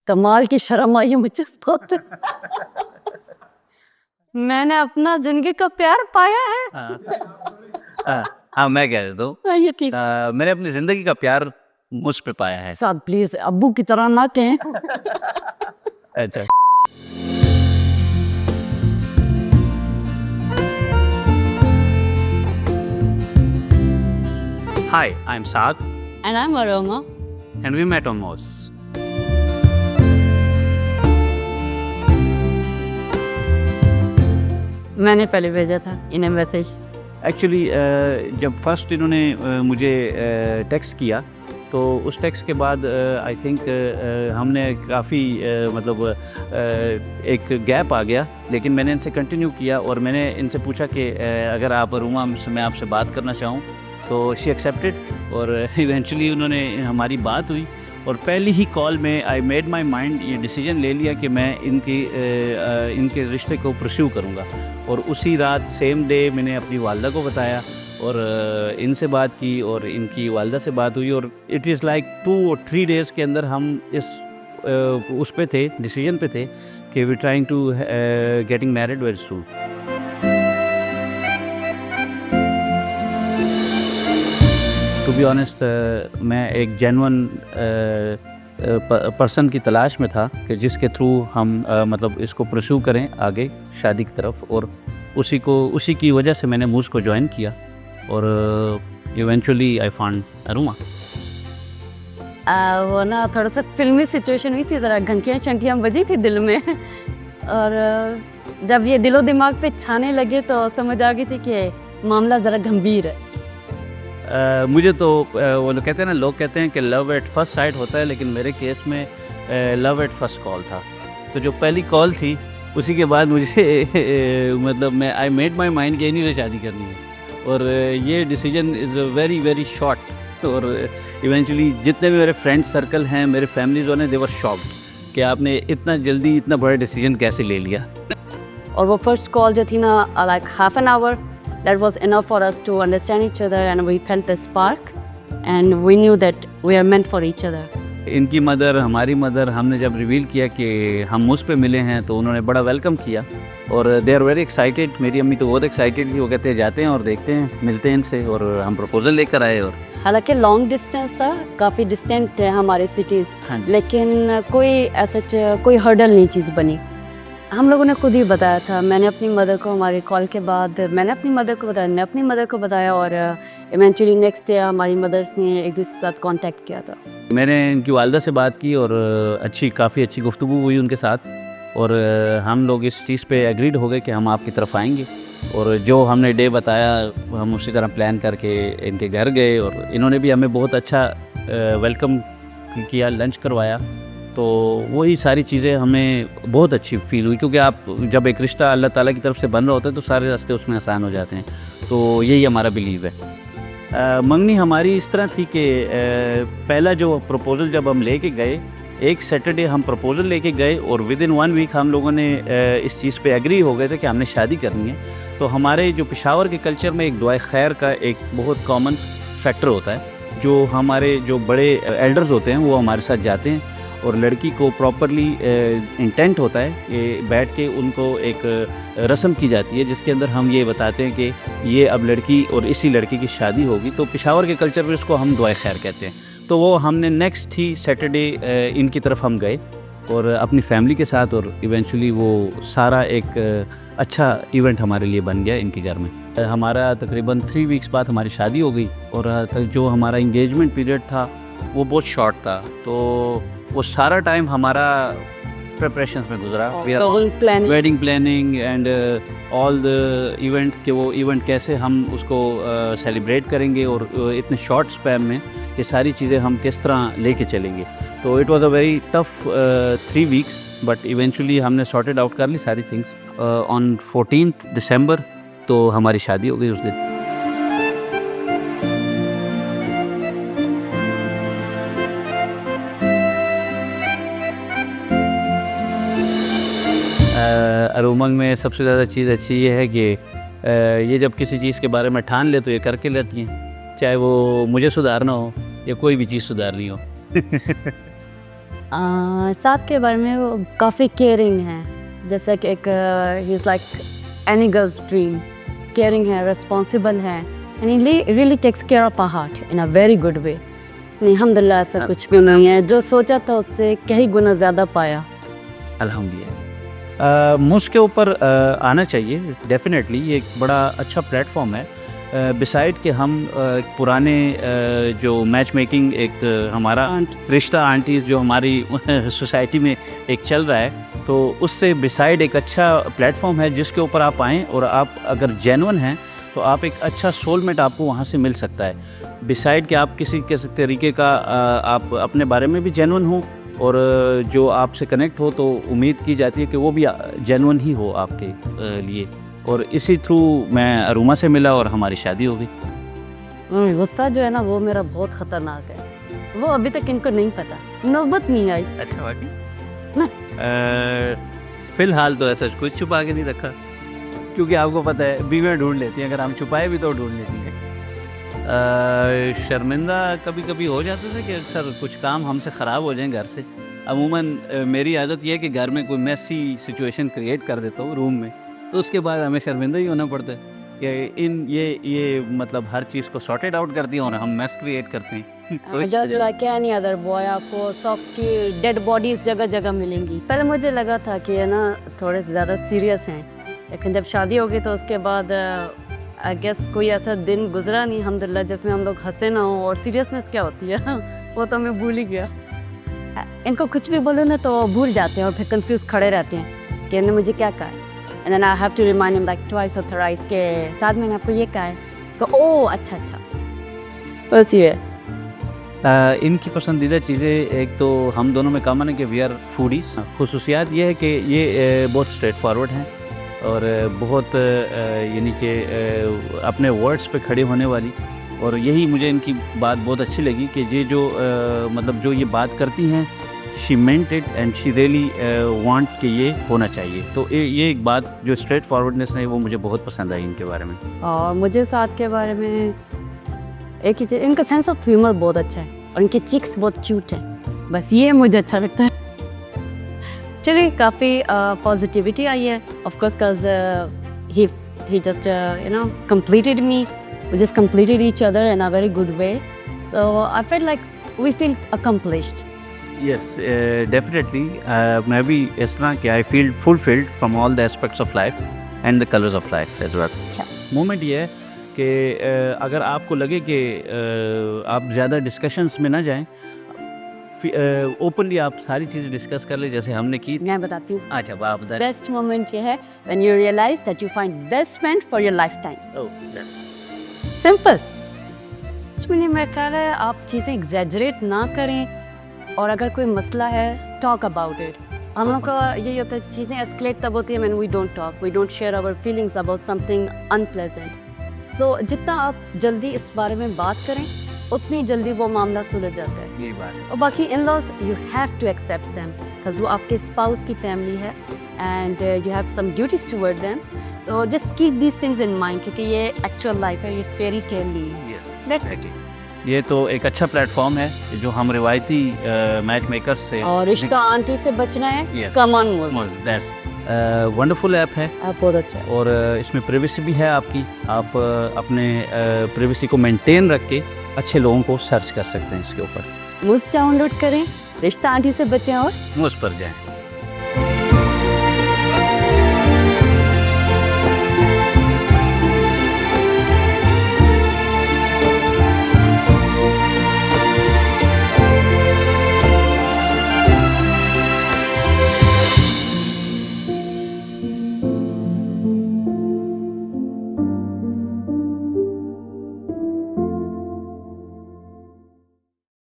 कमाल की शर्म आई है मुझे सोच। मैंने अपना जिंदगी का प्यार पाया है। हाँ मैं कह देता हूँ, ये ठीक। मैंने अपनी जिंदगी का प्यार मुझ पे पाया है। साथ प्लीज अब्बू की तरह ना कहें। अच्छा। Hi, I'm Saad And I'm Aroma. and we met on Moz. मैंने पहले भेजा था इन्हें मैसेज। एक्चुअली जब फर्स्ट इन्होंने मुझे टेक्स्ट किया तो उस टेक्स्ट के बाद आई थिंक हमने काफ़ी मतलब एक गैप आ गया, लेकिन मैंने इनसे कंटिन्यू किया और मैंने इनसे पूछा कि अगर आप रूमा मैं आपसे बात करना चाहूँ तो शी एक्सेप्टेड और इवेंचुअली उन्होंने हमारी बात हुई और पहली ही कॉल में आई मेड माई माइंड ये डिसीजन ले लिया कि मैं इनके रिश्ते को परस्यू करूँगा। और उसी रात सेम डे मैंने अपनी वालदा को बताया और इनसे बात की और इनकी वालदा से बात हुई और इट इज़ लाइक 2 और 3 डेज़ के अंदर हम इस उस पे थे, डिसीजन पे थे कि we trying to getting married very soon. To be honest मैं एक जेन्युइन पर्सन की तलाश में था कि जिसके थ्रू हम मतलब इसको परस्यू करें आगे शादी की तरफ, और उसी की वजह से मैंने मूज़ को ज्वाइन किया और इवेंचुअली आई फाउंड अरुमा। वो ना थोड़ा सा फिल्मी सिचुएशन हुई थी, ज़रा घंटियाँ शंटियाँ बजी थी दिल में। और जब ये दिलो दिमाग पे छाने लगे तो समझ आ गई थी कि मामला ज़रा गंभीर है। मुझे तो वो लोग कहते हैं ना, लोग कहते हैं कि लव एट फर्स्ट साइट होता है, लेकिन मेरे केस में लव एट फर्स्ट कॉल था। तो जो पहली कॉल थी उसी के बाद मुझे मतलब मैं आई मेड माई माइंड कि इन्हीं से शादी करनी है और ये decision is very very short. और इवेंचुअली जितने भी मेरे फ्रेंड सर्कल हैं, मेरे फैमिलीज वाले, दे वर शॉक्ड कि आपने इतना जल्दी इतना बड़ा डिसीजन कैसे ले लिया। और वो फर्स्ट कॉल जो थी ना, like half an hour, that was enough for us to understand each other and we felt the spark and we knew that we are meant for each other. इनकी mother, हमारी mother, हमने जब reveal किया कि हम मुझ पे मिले हैं तो उन्होंने बड़ा वेलकम किया और दे आर वेरी एक्साइटेड। मेरी अम्मी तो बहुत एक्साइटेड थी, वो कहते हैं जाते हैं और देखते हैं, मिलते हैं इनसे, और हम प्रपोजल लेकर आए। और हालांकि लॉन्ग डिस्टेंस था, काफ़ी डिस्टेंट थे हमारे सिटीज़, हाँ। लेकिन कोई ऐसा कोई हर्डल नहीं चीज़ बनी। हम लोगों ने खुद ही बताया था, मैंने अपनी मदर को, हमारी कॉल के बाद मैंने अपनी मदर को बताया, अपनी मदर को बताया और इवेंचुअली नेक्स्ट डे हमारी मदर्स ने एक दूसरे के साथ कांटेक्ट किया था। मैंने इनकी वालदा से बात की और काफ़ी अच्छी गुफ्तगू हुई उनके साथ और हम लोग इस चीज़ पे एग्रीड हो गए कि हम आपकी तरफ आएंगे। और जो हमने डे बताया हम उसी तरह प्लान करके इनके घर गए और इन्होंने भी हमें बहुत अच्छा वेलकम किया, लंच करवाया। तो वही सारी चीज़ें हमें बहुत अच्छी फील हुई, क्योंकि आप जब एक रिश्ता अल्लाह ताला की तरफ से बन रहा होता है तो सारे रास्ते उसमें आसान हो जाते हैं। तो यही हमारा बिलीव है। मंगनी हमारी इस तरह थी कि पहला जो प्रपोज़ल जब हम लेके गए, एक सैटरडे हम प्रपोज़ल लेके गए और विद इन 1 वीक हम लोगों ने इस चीज़ पे एग्री हो गए थे कि हमने शादी करनी है। तो हमारे जो पेशावर के कल्चर में एक दुआ खैर का एक बहुत कॉमन फैक्टर होता है, जो हमारे जो बड़े एल्डर्स होते हैं वो हमारे साथ जाते हैं और लड़की को प्रॉपरली इंटेंट होता है कि बैठ के उनको एक रस्म की जाती है जिसके अंदर हम ये बताते हैं कि ये अब लड़की और इसी लड़की की शादी होगी। तो पेशावर के कल्चर में इसको हम दुआ खैर कहते हैं। तो वो हमने नेक्स्ट ही सैटरडे इनकी तरफ हम गए और अपनी फैमिली के साथ, और इवेंचुअली वो सारा एक अच्छा इवेंट हमारे लिए बन गया इनके घर में। हमारा तकरीबन 3 वीक्स बाद हमारी शादी हो गई और जो हमारा इंगेजमेंट पीरियड था वो बहुत शॉर्ट था। तो वो सारा टाइम हमारा प्रिपरेशंस में गुजरा, wedding planning and all the event, कि वो इवेंट कैसे हम उसको सेलिब्रेट करेंगे और इतने शॉर्ट स्पैन में ये सारी चीज़ें हम किस तरह लेके चलेंगे। तो it was a very tough 3 weeks, but eventually हमने सॉर्टेड आउट कर ली सारी थिंग्स। ऑन 14 दिसंबर तो हमारी शादी हो गई उस दिन। अरुमंग में सबसे ज़्यादा चीज़ अच्छी ये है कि ये जब किसी चीज़ के बारे में ठान ले तो ये करके लेती हैं, चाहे वो मुझे सुधारना हो या कोई भी चीज़ सुधारनी हो। साथ के बारे में वो काफ़ी केयरिंग है, जैसे कि एक he is like any girl's dream, caring है, रिस्पॉन्सिबल है, and he really takes care of our heart in a very good way. नहीं, अल्हम्दुलिल्लाह ऐसा कुछ भी नहीं है, जो सोचा था उससे कई गुना ज़्यादा पाया। अल्हम्दुलिल्लाह। मुझ के ऊपर आना चाहिए डेफिनेटली, ये एक बड़ा अच्छा प्लेटफॉर्म है। बिसाइड कि हम पुराने जो मैच मेकिंग एक हमारा रिश्ता आंटीज़ जो हमारी सोसाइटी में एक चल रहा है, तो उससे बिसाइड एक अच्छा प्लेटफॉर्म है जिसके ऊपर आप आएँ और आप अगर जेन्युइन हैं तो आप एक अच्छा सोलमेट आपको वहाँ से मिल सकता है। बिसाइड कि आप किसी तरीके का आप अपने बारे में भी जेन्युइन हो और जो आपसे कनेक्ट हो, तो उम्मीद की जाती है कि वो भी जेन्युइन ही हो आपके लिए। और इसी थ्रू मैं अरुमा से मिला और हमारी शादी हो गई। गुस्सा जो है ना वो मेरा बहुत ख़तरनाक है, वो अभी तक इनको नहीं पता, नौबत नहीं आई। अच्छा वाकई ना। फ़िलहाल तो ऐसा कुछ छुपा के नहीं रखा, क्योंकि आपको पता है बीवियाँ ढूंढ लेती हैं, अगर हम छुपाए भी तो ढूंढ लेती हैं। शर्मिंदा कभी कभी हो जाता था कि अक्सर कुछ काम हमसे ख़राब हो जाएं घर से। अमूमन मेरी आदत यह है कि घर में कोई मैसी सिचुएशन क्रिएट कर देता हूँ रूम में, तो उसके बाद हमें शर्मिंदा ही होना पड़ता है कि ये मतलब हर चीज़ को सॉर्टेड आउट कर दिया और हम मैस क्रिएट करते हैं। Just like any other boy, आपको सॉक्स की डेड बॉडीज जगह जगह मिलेंगी। पहले मुझे लगा था कि है ना थोड़े से ज़्यादा सीरियस हैं, लेकिन जब शादी हो गई तो उसके बाद आई गेस कोई ऐसा दिन गुजरा नहीं अल्हम्दुलिल्लाह जिसमें हम लोग हंसे ना हो। और सीरियसनेस क्या होती है वो तो मैं भूल ही गया। इनको कुछ भी बोलो ना तो भूल जाते हैं और फिर कंफ्यूज खड़े रहते हैं कि इन्होंने मुझे क्या कहा है, and then I have to remind him like twice और थ्राइस के साथ मैंने आपको ये कहा है, तो ओह अच्छा बस ये है। इनकी पसंदीदा चीज़ें एक तो हम दोनों में कॉमन है कि वी आर फूडीज़। खुसूसियात ये है कि ये बहुत स्ट्रेट फॉरवर्ड हैं और बहुत यानी कि अपने वर्ड्स पे खड़े होने वाली, और यही मुझे इनकी बात बहुत अच्छी लगी कि ये जो मतलब जो ये बात करती हैं, she meant it and she really want कि ये होना चाहिए। तो ये एक बात जो स्ट्रेट फॉरवर्डनेस है वो मुझे बहुत पसंद आई इनके बारे में। और मुझे साथ के बारे में एक ही चीज़, इनका सेंस ऑफ ह्यूमर बहुत अच्छा है और इनके चिक्स बहुत क्यूट हैं, बस ये मुझे अच्छा लगता है। चलिए काफ़ी पॉजिटिविटी आई है, of course cause he just you know completed me, we just completed each other in a very good way, so I felt like we feel accomplished. Yes, definitely. मैं भी इस तरह कि I feel fulfilled from all the aspects of life and the colors of life as well. अच्छा moment ये है कि अगर आपको लगे कि आप ज़्यादा डिस्कशंस में ना जाएं, ओपनली आप सारी चीज़ें डिस्कस कर ले जैसे हमने की। मैं बताती हूँ, अच्छा आप बता। बेस्ट मोमेंट ये है when you realize that you find best friend for your lifetime. Simple कुछ भी नहीं, मेरा ख्याल है आप चीज़ें एग्जैजरेट ना करें, और अगर कोई मसला है टॉक अबाउट इट। हम लोग का यही होता है, चीज़ें एस्केलेट तब होती है when we don't talk, we don't share our feelings about something unpleasant. So जितना आप जल्दी इस बारे में बात करें उतनी जल्दी वो मामला सुलझ जाता है। यही बात। और बाकी in laws you have to accept them because वो आपके स्पाउस की फैमिली है and you have some duties toward them, तो just keep these things in mind क्योंकि ये एक्चुअल लाइफ है, ये फेरी टेल नहीं है। ये तो एक अच्छा प्लेटफॉर्म है जो हम रिवायती मैच मेकर्स से और रिश्ता आंटी से बचना है, कम ऑन वंडरफुल ऐप है, बहुत अच्छा है। और इसमें प्राइवेसी भी है आपकी, आप अपने प्राइवेसी को मेंटेन रख के अच्छे लोगों को सर्च कर सकते हैं इसके ऊपर। मुझ डाउनलोड करें, रिश्ता आंटी से बचें और मुझ पर जाएं।